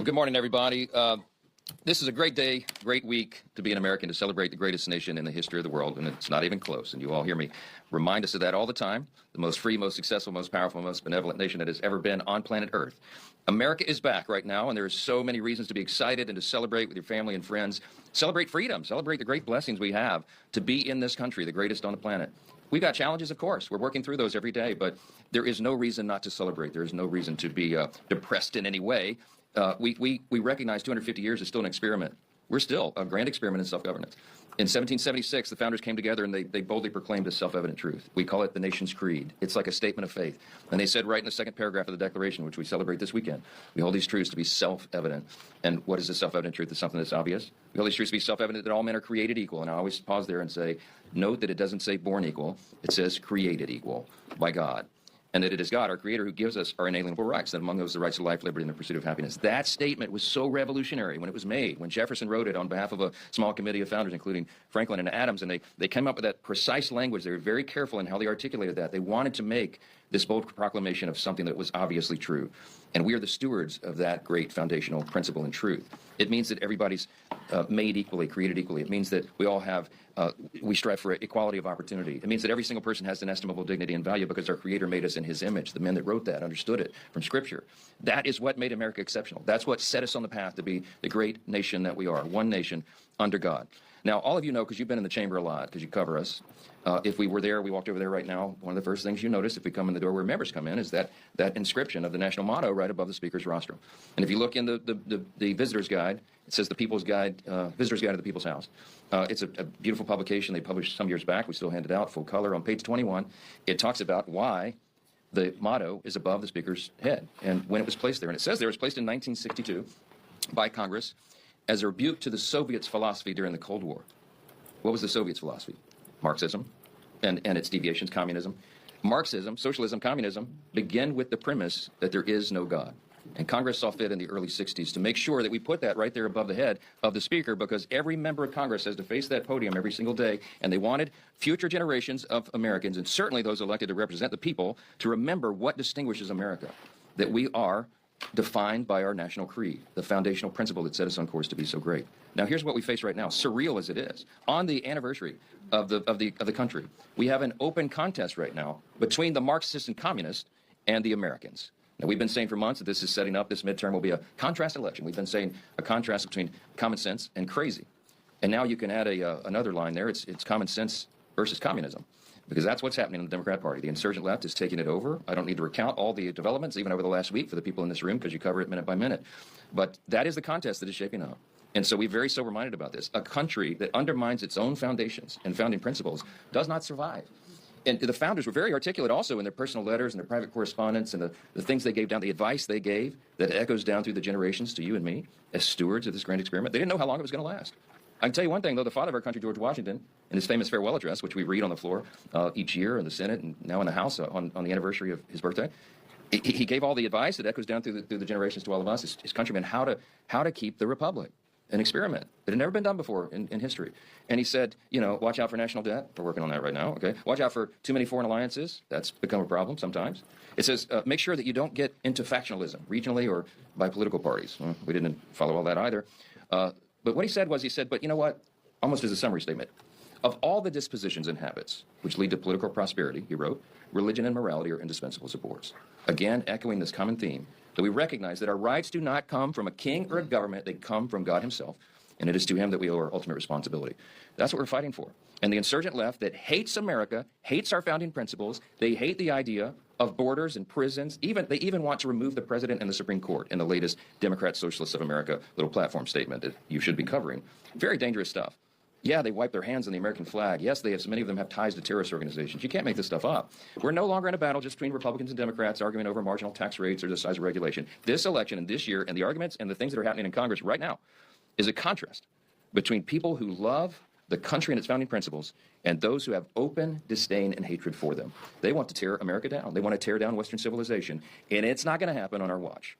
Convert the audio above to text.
Good morning, everybody. This is a great day, great week to be an American, to celebrate the greatest nation in the history of the world, and it's not even close. And you all hear me remind us of that all the time. The most free, most successful, most powerful, most benevolent nation that has ever been on planet Earth. America is back right now, and there are so many reasons to be excited and to celebrate with your family and friends. Celebrate freedom. Celebrate the great blessings we have to be in this country, the greatest on the planet. We've got challenges, of course. We're working through those every day, but there is no reason not to celebrate. There is no reason to be depressed in any way. We recognize 250 years is still an experiment. We're still a grand experiment in self-governance. In 1776, the founders came together and they boldly proclaimed a self-evident truth. We call it the nation's creed. It's like a statement of faith. And they said right in the second paragraph of the Declaration, which we celebrate this weekend, we hold these truths to be self-evident. And what is the self-evident truth? It's something that's obvious. We hold these truths to be self-evident that all men are created equal. And I always pause there and say, note that it doesn't say born equal. It says created equal by God. And that it is God, our Creator, who gives us our inalienable rights, and among those the rights to life, liberty, and the pursuit of happiness. That statement was so revolutionary when it was made, when Jefferson wrote it on behalf of a small committee of founders, including Franklin and Adams, and they came up with that precise language. They were very careful in how they articulated that. They wanted to make this bold proclamation of something that was obviously true. And we are the stewards of that great foundational principle and truth. It means that everybody's made equally, created equally. It means that we all have, we strive for equality of opportunity. It means that every single person has inestimable dignity and value because our Creator made us in His image. The men that wrote that understood it from Scripture. That is what made America exceptional. That's what set us on the path to be the great nation that we are, one nation under God. Now, all of you know, because you've been in the chamber a lot, because you cover us, if we were there, we walked over there right now, one of the first things you notice if we come in the door where members come in is that inscription of the national motto right above the speaker's rostrum. And if you look in the visitor's guide, it says the People's Guide, Visitor's Guide to the People's House. It's a beautiful publication they published some years back. We still hand it out, full color. On page 21, it talks about why the motto is above the speaker's head and when it was placed there. And it says there it was placed in 1962 by Congress as a rebuke to the Soviets' philosophy during the Cold War. What was the Soviets' philosophy? Marxism and its deviations, communism. Marxism, socialism, communism begin with the premise that there is no God. And Congress saw fit in the early 60s to make sure that we put that right there above the head of the speaker, because every member of Congress has to face that podium every single day, and they wanted future generations of Americans, and certainly those elected to represent the people, to remember what distinguishes America, that we are defined by our national creed, the foundational principle that set us on course to be so great. Now, here's what we face right now, surreal as it is. On the anniversary of the country, we have an open contest right now between the Marxists and communists and the Americans. Now, we've been saying for months that this is setting up, this midterm will be a contrast election. We've been saying a contrast between common sense and crazy. And now you can add another line there. It's common sense versus communism, because that's what's happening in the Democrat Party. The insurgent left is taking it over. I don't need to recount all the developments, even over the last week, for the people in this room, because you cover it minute by minute. But that is the contest that is shaping up. And so we're very sober-minded about this. A country that undermines its own foundations and founding principles does not survive. And the founders were very articulate also in their personal letters and their private correspondence and the things they gave down, the advice they gave that echoes down through the generations to you and me as stewards of this grand experiment. They didn't know how long it was going to last. I can tell you one thing, though, the father of our country, George Washington, in his famous farewell address, which we read on the floor each year in the Senate and now in the House on the anniversary of his birthday, he gave all the advice that echoes down through the generations to all of us, his countrymen, how to keep the republic. An experiment that had never been done before in history. And he said, you know, watch out for national debt. We're working on that right now, okay? Watch out for too many foreign alliances. That's become a problem sometimes. It says, make sure that you don't get into factionalism, regionally or by political parties. Well, we didn't follow all that either. But what he said was, but you know what? Almost as a summary statement. Of all the dispositions and habits which lead to political prosperity, he wrote, religion and morality are indispensable supports. Again, echoing this common theme, that we recognize that our rights do not come from a king or a government, they come from God Himself, and it is to Him that we owe our ultimate responsibility. That's what we're fighting for. And the insurgent left that hates America, hates our founding principles, they hate the idea of borders and prisons, they even want to remove the president and the Supreme Court in the latest Democrat Socialists of America little platform statement that you should be covering. Very dangerous stuff. Yeah, they wipe their hands on the American flag. Yes, many of them have ties to terrorist organizations. You can't make this stuff up. We're no longer in a battle just between Republicans and Democrats arguing over marginal tax rates or the size of regulation. This election and this year and the arguments and the things that are happening in Congress right now is a contrast between people who love the country and its founding principles and those who have open disdain and hatred for them. They want to tear America down. They want to tear down Western civilization, and it's not going to happen on our watch.